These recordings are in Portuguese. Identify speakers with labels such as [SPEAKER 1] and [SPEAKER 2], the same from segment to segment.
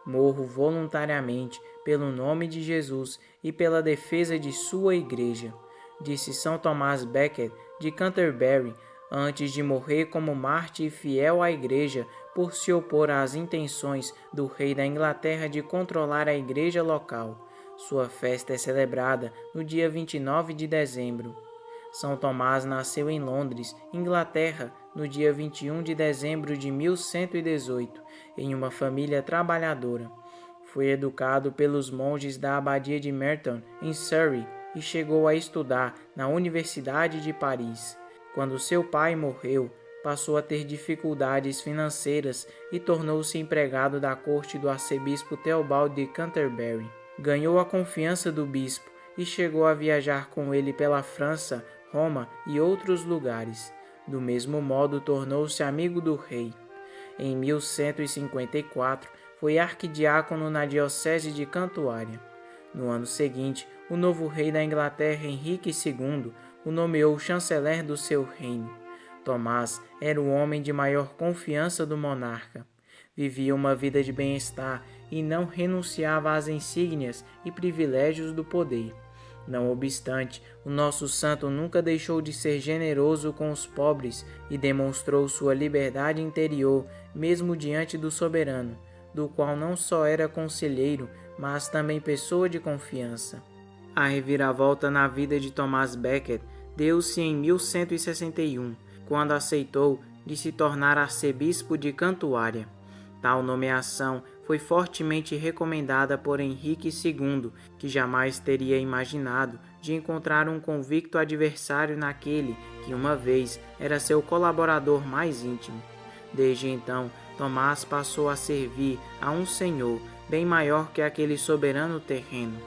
[SPEAKER 1] Morro voluntariamente pelo nome de Jesus e pela defesa de sua Igreja, disse São Tomás Becket de Canterbury, antes de morrer como mártir fiel à Igreja por se opor às intenções do rei da Inglaterra de controlar a Igreja local. Sua festa é celebrada no dia 29 de dezembro. São Tomás nasceu em Londres, Inglaterra, no dia 21 de dezembro de 1118, em uma família trabalhadora. Foi educado pelos monges da abadia de Merton, em Surrey, e chegou a estudar na Universidade de Paris. Quando seu pai morreu, passou a ter dificuldades financeiras e tornou-se empregado da corte do arcebispo Theobald de Canterbury. Ganhou a confiança do bispo e chegou a viajar com ele pela França, Roma e outros lugares. Do mesmo modo, tornou-se amigo do rei. Em 1154, foi arquidiácono na diocese de Cantuária. No ano seguinte, o novo rei da Inglaterra, Henrique II, o nomeou chanceler do seu reino. Tomás era o homem de maior confiança do monarca. Vivia uma vida de bem-estar e não renunciava às insígnias e privilégios do poder. Não obstante, o nosso santo nunca deixou de ser generoso com os pobres e demonstrou sua liberdade interior, mesmo diante do soberano, do qual não só era conselheiro, mas também pessoa de confiança. A reviravolta na vida de Tomás Becket deu-se em 1161, quando aceitou de se tornar arcebispo de Cantuária. Tal nomeação foi fortemente recomendada por Henrique II, que jamais teria imaginado de encontrar um convicto adversário naquele que uma vez era seu colaborador mais íntimo. Desde então, Tomás passou a servir a um senhor bem maior que aquele soberano terreno.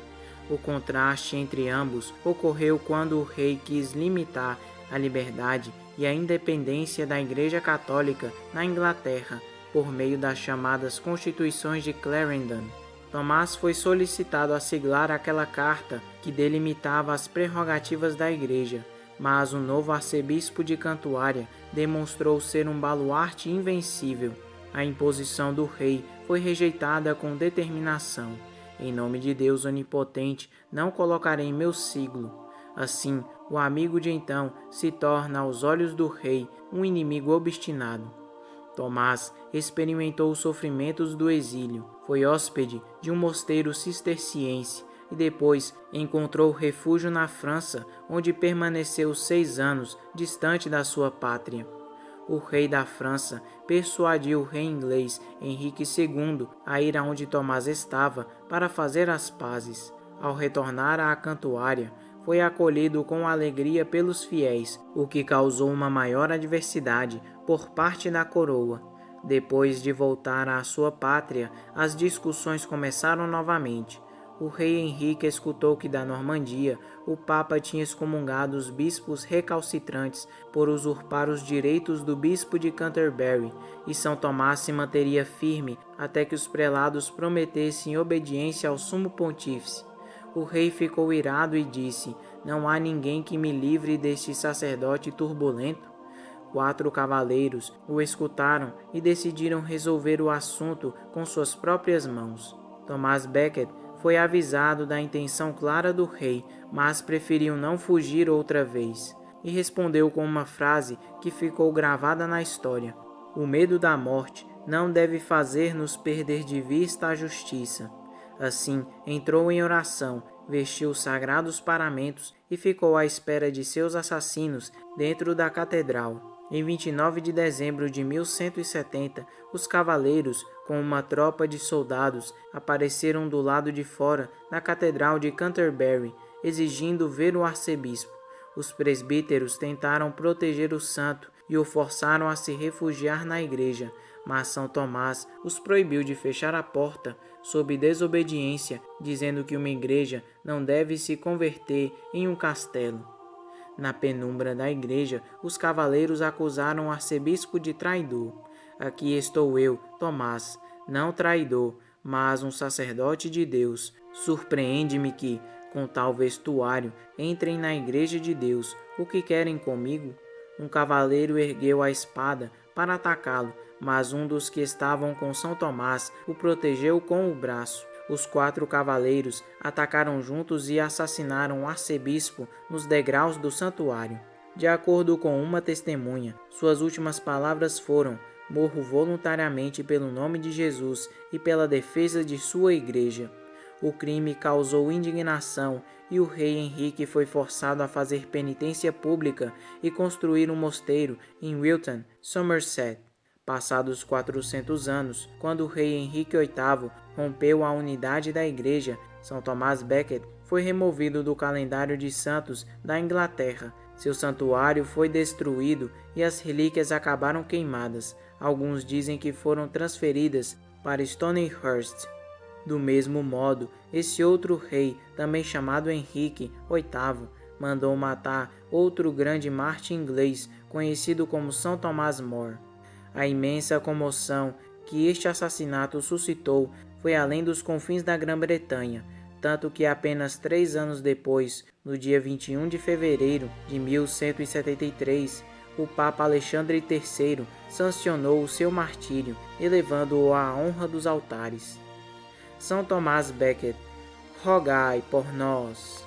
[SPEAKER 1] O contraste entre ambos ocorreu quando o rei quis limitar a liberdade e a independência da Igreja Católica na Inglaterra, por meio das chamadas Constituições de Clarendon. Tomás foi solicitado a siglar aquela carta que delimitava as prerrogativas da Igreja, mas o novo arcebispo de Cantuária demonstrou ser um baluarte invencível. A imposição do rei foi rejeitada com determinação. Em nome de Deus onipotente, não colocarei meu siglo. Assim, o amigo de então se torna aos olhos do rei um inimigo obstinado. Tomás experimentou os sofrimentos do exílio, foi hóspede de um mosteiro cisterciense e depois encontrou refúgio na França, onde permaneceu 6 anos distante da sua pátria. O rei da França persuadiu o rei inglês Henrique II a ir aonde Tomás estava para fazer as pazes. Ao retornar à Cantuária, foi acolhido com alegria pelos fiéis, o que causou uma maior adversidade por parte da coroa. Depois de voltar à sua pátria, as discussões começaram novamente. O rei Henrique escutou que da Normandia o Papa tinha excomungado os bispos recalcitrantes por usurpar os direitos do bispo de Canterbury, e São Tomás se manteria firme até que os prelados prometessem obediência ao sumo pontífice. O rei ficou irado e disse: "Não há ninguém que me livre deste sacerdote turbulento." 4 cavaleiros o escutaram e decidiram resolver o assunto com suas próprias mãos. Tomás Becket foi avisado da intenção clara do rei, mas preferiu não fugir outra vez, e respondeu com uma frase que ficou gravada na história: "O medo da morte não deve fazer-nos perder de vista a justiça." Assim, entrou em oração, vestiu os sagrados paramentos e ficou à espera de seus assassinos dentro da catedral. Em 29 de dezembro de 1170, os cavaleiros, com uma tropa de soldados, apareceram do lado de fora da Catedral de Canterbury, exigindo ver o arcebispo. Os presbíteros tentaram proteger o santo e o forçaram a se refugiar na igreja, mas São Tomás os proibiu de fechar a porta sob desobediência, dizendo que uma igreja não deve se converter em um castelo. Na penumbra da igreja, os cavaleiros acusaram o arcebispo de traidor. "Aqui estou eu, Tomás, não traidor, mas um sacerdote de Deus. Surpreende-me que, com tal vestuário, entrem na igreja de Deus. O que querem comigo?" Um cavaleiro ergueu a espada para atacá-lo, mas um dos que estavam com São Tomás o protegeu com o braço. Os 4 cavaleiros atacaram juntos e assassinaram o arcebispo nos degraus do santuário. De acordo com uma testemunha, suas últimas palavras foram: "Morro voluntariamente pelo nome de Jesus e pela defesa de sua igreja." O crime causou indignação e o rei Henrique foi forçado a fazer penitência pública e construir um mosteiro em Wilton, Somerset. Passados 400 anos, quando o rei Henrique VIII rompeu a unidade da igreja, São Tomás Becket foi removido do calendário de santos da Inglaterra. Seu santuário foi destruído e as relíquias acabaram queimadas. Alguns dizem que foram transferidas para Stonyhurst. Do mesmo modo, esse outro rei, também chamado Henrique VIII, mandou matar outro grande mártir inglês, conhecido como São Tomás More. A imensa comoção que este assassinato suscitou foi além dos confins da Grã-Bretanha, tanto que apenas 3 anos depois, no dia 21 de fevereiro de 1173, o Papa Alexandre III sancionou o seu martírio, elevando-o à honra dos altares. São Tomás Becket, rogai por nós.